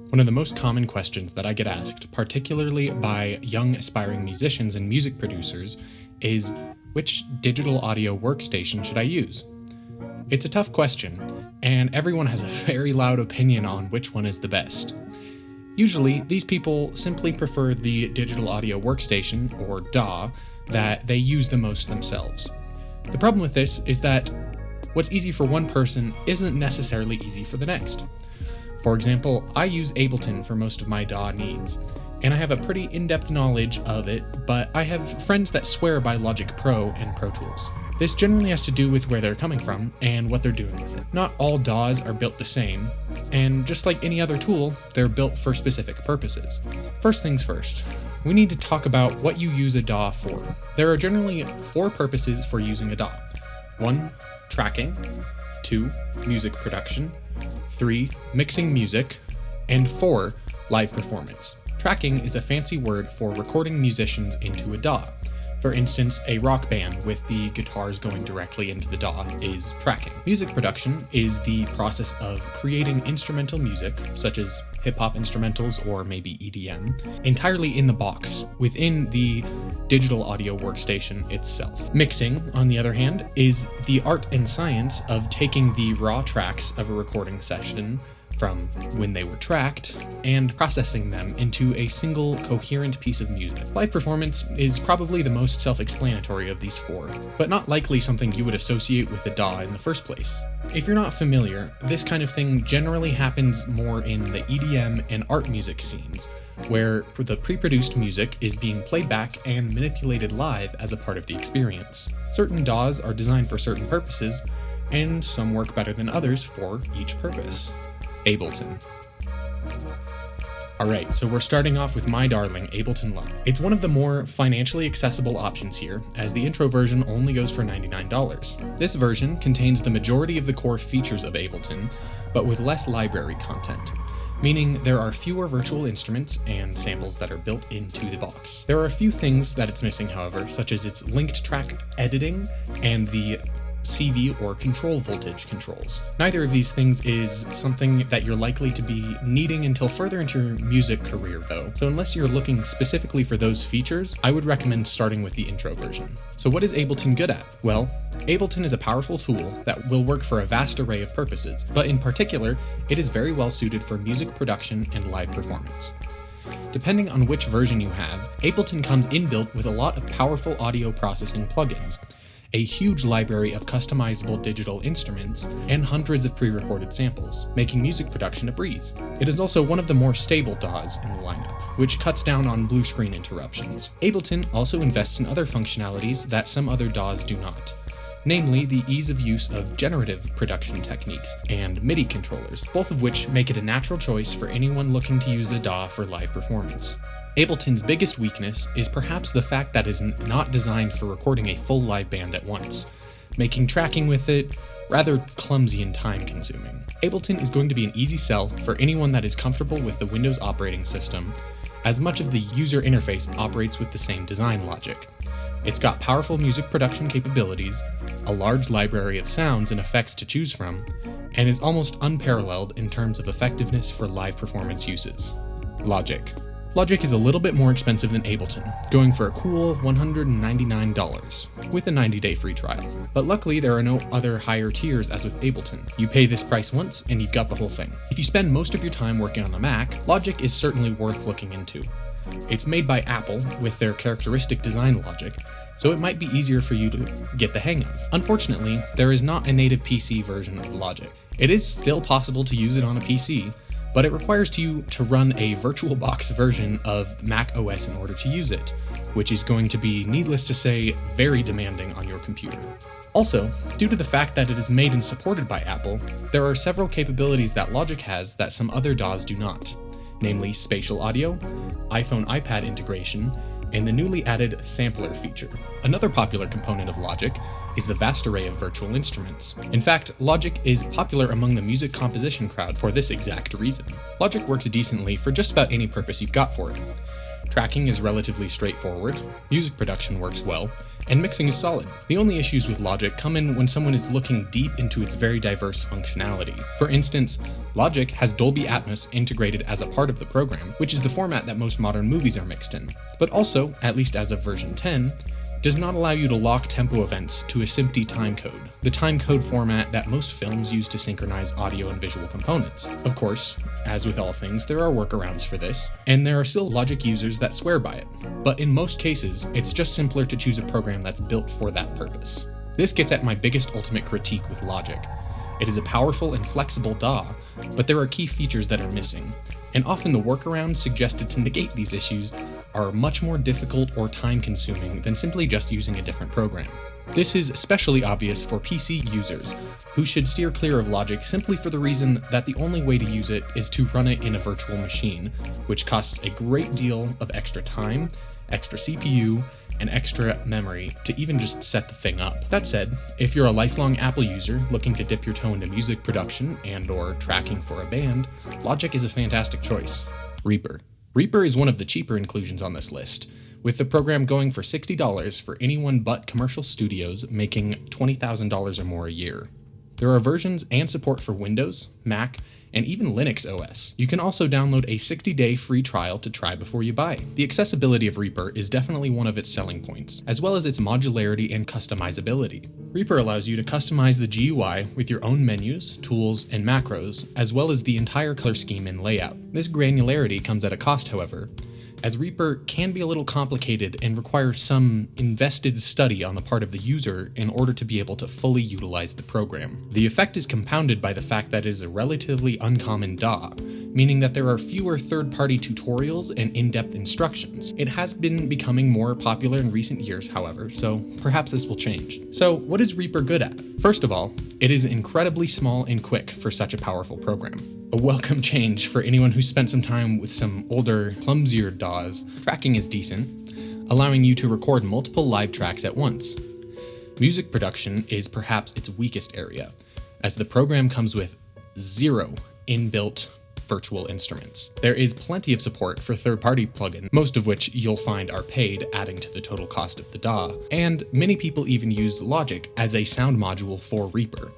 One of the most common questions that I get asked, particularly by young aspiring musicians and music producers, is which digital audio workstation should I use? It's a tough question, and everyone has a very loud opinion on which one is the best. Usually, these people simply prefer the digital audio workstation, or DAW, that they use the most themselves. The problem with this is that what's easy for one person isn't necessarily easy for the next. For example, I use Ableton for most of my DAW needs, and I have a pretty in-depth knowledge of it, but I have friends that swear by Logic Pro and Pro Tools. This generally has to do with where they're coming from and what they're doing with it. Not all DAWs are built the same, and just like any other tool, they're built for specific purposes. First things first, we need to talk about what you use a DAW for. There are generally 4 purposes for using a DAW. 1. Tracking. 2. Music production. 3. Mixing music. And 4. Live performance. Tracking is a fancy word for recording musicians into a DAW. For instance, a rock band with the guitars going directly into the DAW is tracking. Music production is the process of creating instrumental music, such as hip-hop instrumentals or maybe EDM, entirely in the box, within the digital audio workstation itself. Mixing, on the other hand, is the art and science of taking the raw tracks of a recording session from when they were tracked, and processing them into a single coherent piece of music. Live performance is probably the most self-explanatory of these 4, but not likely something you would associate with a DAW in the first place. If you're not familiar, this kind of thing generally happens more in the EDM and art music scenes, where the pre-produced music is being played back and manipulated live as a part of the experience. Certain DAWs are designed for certain purposes, and some work better than others for each purpose. Ableton. Alright, so we're starting off with my darling, Ableton Live. It's one of the more financially accessible options here, as the intro version only goes for $99. This version contains the majority of the core features of Ableton, but with less library content, meaning there are fewer virtual instruments and samples that are built into the box. There are a few things that it's missing, however, such as its linked track editing and the CV or control voltage controls. Neither of these things is something that you're likely to be needing until further into your music career though, so unless you're looking specifically for those features, I would recommend starting with the intro version. So what is Ableton good at? Well, Ableton is a powerful tool that will work for a vast array of purposes, but in particular, it is very well suited for music production and live performance. Depending on which version you have, Ableton comes inbuilt with a lot of powerful audio processing plugins, a huge library of customizable digital instruments, and hundreds of pre-recorded samples, making music production a breeze. It is also one of the more stable DAWs in the lineup, which cuts down on blue screen interruptions. Ableton also invests in other functionalities that some other DAWs do not, namely the ease of use of generative production techniques and MIDI controllers, both of which make it a natural choice for anyone looking to use a DAW for live performance. Ableton's biggest weakness is perhaps the fact that it is not designed for recording a full live band at once, making tracking with it rather clumsy and time-consuming. Ableton is going to be an easy sell for anyone that is comfortable with the Windows operating system, as much of the user interface operates with the same design logic. It's got powerful music production capabilities, a large library of sounds and effects to choose from, and is almost unparalleled in terms of effectiveness for live performance uses. Logic. Logic is a little bit more expensive than Ableton, going for a cool $199, with a 90-day free trial. But luckily there are no other higher tiers as with Ableton. You pay this price once and you've got the whole thing. If you spend most of your time working on a Mac, Logic is certainly worth looking into. It's made by Apple with their characteristic design logic, so it might be easier for you to get the hang of. Unfortunately, there is not a native PC version of Logic. It is still possible to use it on a PC, but it requires you to run a VirtualBox version of Mac OS in order to use it, which is going to be, needless to say, very demanding on your computer. Also, due to the fact that it is made and supported by Apple, there are several capabilities that Logic has that some other DAWs do not, namely spatial audio, iPhone/iPad integration, and the newly added sampler feature. Another popular component of Logic is the vast array of virtual instruments. In fact, Logic is popular among the music composition crowd for this exact reason. Logic works decently for just about any purpose you've got for it. Tracking is relatively straightforward, music production works well, and mixing is solid. The only issues with Logic come in when someone is looking deep into its very diverse functionality. For instance, Logic has Dolby Atmos integrated as a part of the program, which is the format that most modern movies are mixed in, but also, at least as of version 10, does not allow you to lock tempo events to a SMPTE timecode, the timecode format that most films use to synchronize audio and visual components. Of course, as with all things, there are workarounds for this, and there are still Logic users that swear by it, but in most cases, it's just simpler to choose a program that's built for that purpose. This gets at my biggest ultimate critique with Logic. It is a powerful and flexible DAW, but there are key features that are missing, and often the workarounds suggested to negate these issues are much more difficult or time-consuming than simply just using a different program. This is especially obvious for PC users, who should steer clear of Logic simply for the reason that the only way to use it is to run it in a virtual machine, which costs a great deal of extra time, extra CPU, and extra memory to even just set the thing up. That said, if you're a lifelong Apple user looking to dip your toe into music production and/or tracking for a band, Logic is a fantastic choice. Reaper. Reaper is one of the cheaper inclusions on this list, with the program going for $60 for anyone but commercial studios making $20,000 or more a year. There are versions and support for Windows, Mac, and even Linux OS. You can also download a 60-day free trial to try before you buy. The accessibility of Reaper is definitely one of its selling points, as well as its modularity and customizability. Reaper allows you to customize the GUI with your own menus, tools, and macros, as well as the entire color scheme and layout. This granularity comes at a cost, however, as Reaper can be a little complicated and require some invested study on the part of the user in order to be able to fully utilize the program. The effect is compounded by the fact that it is a relatively uncommon DAW, meaning that there are fewer third-party tutorials and in-depth instructions. It has been becoming more popular in recent years, however, so perhaps this will change. So what is Reaper good at? First of all, it is incredibly small and quick for such a powerful program. A welcome change for anyone who spent some time with some older, clumsier DAWs. Tracking is decent, allowing you to record multiple live tracks at once. Music production is perhaps its weakest area, as the program comes with 0 inbuilt virtual instruments. There is plenty of support for third-party plugins, most of which you'll find are paid, adding to the total cost of the DAW, and many people even use Logic as a sound module for Reaper.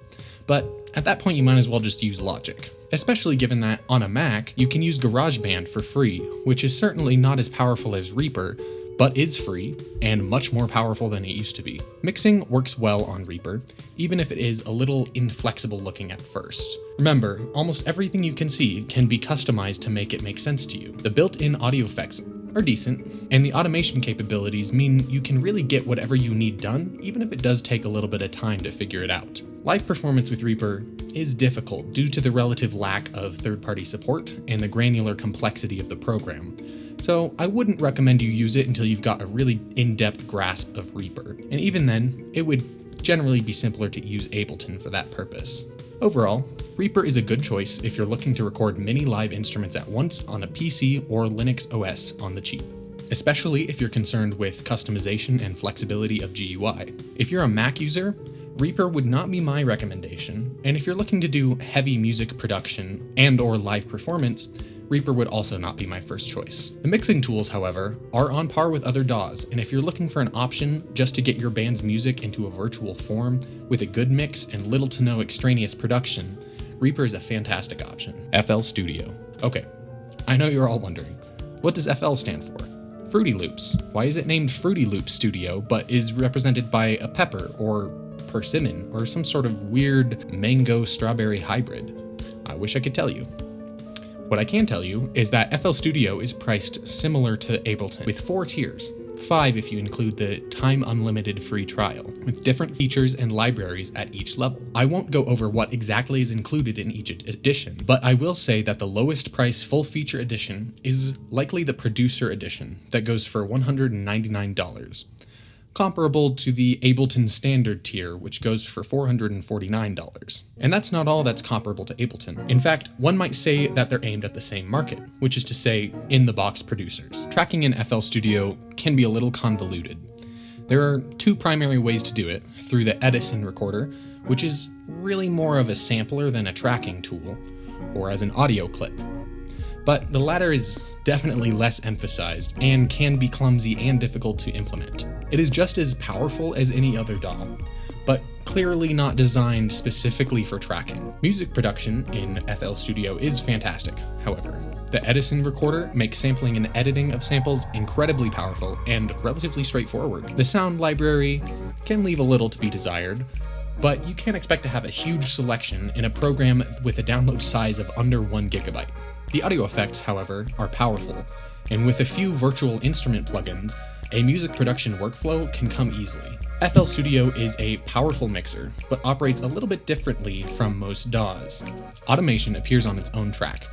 But at that point, you might as well just use Logic, especially given that on a Mac, you can use GarageBand for free, which is certainly not as powerful as Reaper, but is free and much more powerful than it used to be. Mixing works well on Reaper, even if it is a little inflexible looking at first. Remember, almost everything you can see can be customized to make it make sense to you. The built-in audio effects are decent, and the automation capabilities mean you can really get whatever you need done, even if it does take a little bit of time to figure it out. Live performance with Reaper is difficult due to the relative lack of third-party support and the granular complexity of the program, so I wouldn't recommend you use it until you've got a really in-depth grasp of Reaper, and even then, it would generally be simpler to use Ableton for that purpose. Overall, Reaper is a good choice if you're looking to record many live instruments at once on a PC or Linux OS on the cheap, especially if you're concerned with customization and flexibility of GUI. If you're a Mac user, Reaper would not be my recommendation, and if you're looking to do heavy music production and/or live performance, Reaper would also not be my first choice. The mixing tools, however, are on par with other DAWs, and if you're looking for an option just to get your band's music into a virtual form with a good mix and little to no extraneous production, Reaper is a fantastic option. FL Studio. Okay, I know you're all wondering, what does FL stand for? Fruity Loops. Why is it named Fruity Loops Studio but is represented by a pepper or persimmon or some sort of weird mango-strawberry hybrid? I wish I could tell you. What I can tell you is that FL Studio is priced similar to Ableton, with 4 tiers, 5 if you include the time unlimited free trial, with different features and libraries at each level. I won't go over what exactly is included in each edition, but I will say that the lowest price full feature edition is likely the Producer Edition that goes for $199. Comparable to the Ableton Standard tier, which goes for $449. And that's not all that's comparable to Ableton. In fact, one might say that they're aimed at the same market, which is to say, in-the-box producers. Tracking in FL Studio can be a little convoluted. There are 2 primary ways to do it, through the Edison recorder, which is really more of a sampler than a tracking tool, or as an audio clip. But the latter is definitely less emphasized and can be clumsy and difficult to implement. It is just as powerful as any other DAW, but clearly not designed specifically for tracking. Music production in FL Studio is fantastic, however. The Edison recorder makes sampling and editing of samples incredibly powerful and relatively straightforward. The sound library can leave a little to be desired, but you can't expect to have a huge selection in a program with a download size of under 1 GB. The audio effects, however, are powerful, and with a few virtual instrument plugins, a music production workflow can come easily. FL Studio is a powerful mixer, but operates a little bit differently from most DAWs. Automation appears on its own track,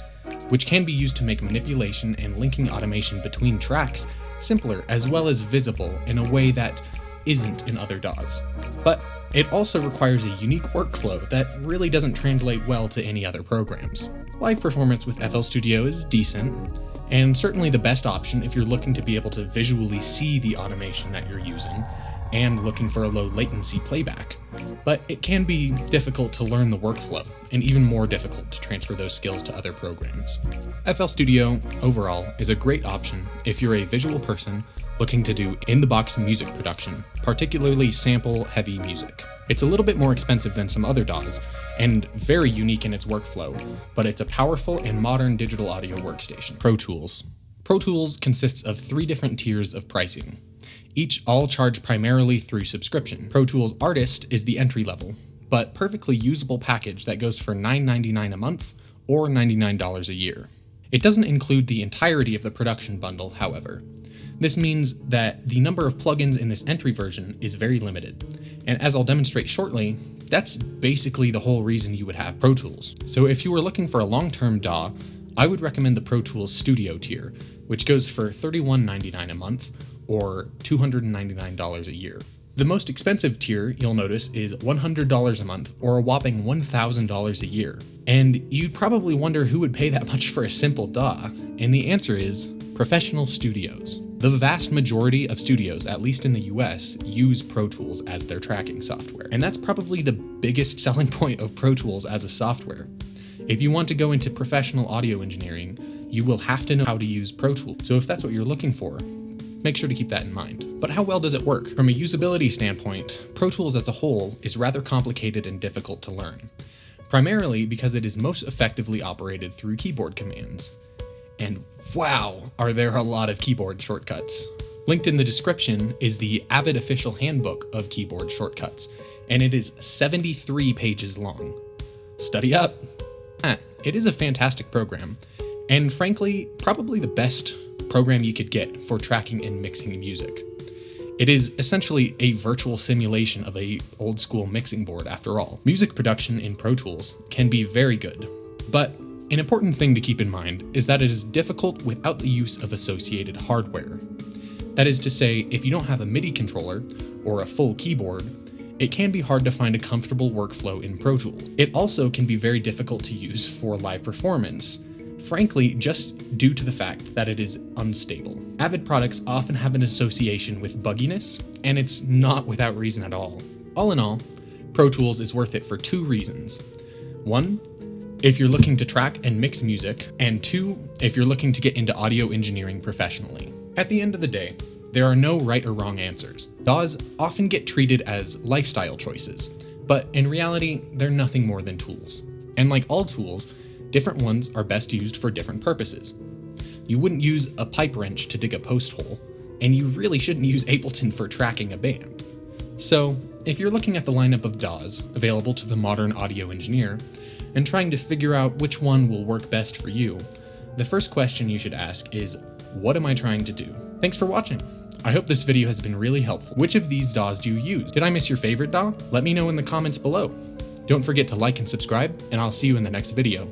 which can be used to make manipulation and linking automation between tracks simpler as well as visible in a way that isn't in other DAWs. But it also requires a unique workflow that really doesn't translate well to any other programs. Live performance with FL Studio is decent, and certainly the best option if you're looking to be able to visually see the automation that you're using and looking for a low latency playback. But it can be difficult to learn the workflow, and even more difficult to transfer those skills to other programs. FL Studio, overall, is a great option if you're a visual person looking to do in-the-box music production, particularly sample-heavy music. It's a little bit more expensive than some other DAWs, and very unique in its workflow, but it's a powerful and modern digital audio workstation. Pro Tools. Pro Tools consists of 3 different tiers of pricing, each all charged primarily through subscription. Pro Tools Artist is the entry level, but perfectly usable package that goes for $9.99 a month or $99 a year. It doesn't include the entirety of the production bundle, however. This means that the number of plugins in this entry version is very limited, and as I'll demonstrate shortly, that's basically the whole reason you would have Pro Tools. So if you were looking for a long-term DAW, I would recommend the Pro Tools Studio tier, which goes for $31.99 a month or $299 a year. The most expensive tier, you'll notice, is $100 a month or a whopping $1,000 a year. And you'd probably wonder who would pay that much for a simple DAW, and the answer is professional studios. The vast majority of studios, at least in the US, use Pro Tools as their tracking software. And that's probably the biggest selling point of Pro Tools as a software. If you want to go into professional audio engineering, you will have to know how to use Pro Tools. So if that's what you're looking for, make sure to keep that in mind. But how well does it work? From a usability standpoint, Pro Tools as a whole is rather complicated and difficult to learn, primarily because it is most effectively operated through keyboard commands. And wow, are there a lot of keyboard shortcuts. Linked in the description is the Avid official handbook of keyboard shortcuts, and it is 73 pages long. Study up! It is a fantastic program, and frankly, probably the best program you could get for tracking and mixing music. It is essentially a virtual simulation of an old school mixing board after all. Music production in Pro Tools can be very good, but an important thing to keep in mind is that it is difficult without the use of associated hardware. That is to say, if you don't have a MIDI controller or a full keyboard, it can be hard to find a comfortable workflow in Pro Tools. It also can be very difficult to use for live performance, frankly, just due to the fact that it is unstable. Avid products often have an association with bugginess, and it's not without reason at all. All in all, Pro Tools is worth it for 2 reasons. 1, if you're looking to track and mix music, and 2, if you're looking to get into audio engineering professionally. At the end of the day, there are no right or wrong answers. DAWs often get treated as lifestyle choices, but in reality, they're nothing more than tools. And like all tools, different ones are best used for different purposes. You wouldn't use a pipe wrench to dig a post hole, and you really shouldn't use Ableton for tracking a band. So, if you're looking at the lineup of DAWs available to the modern audio engineer, and trying to figure out which one will work best for you, the first question you should ask is, what am I trying to do? Thanks for watching. I hope this video has been really helpful. Which of these DAWs do you use? Did I miss your favorite DAW? Let me know in the comments below. Don't forget to like and subscribe, and I'll see you in the next video.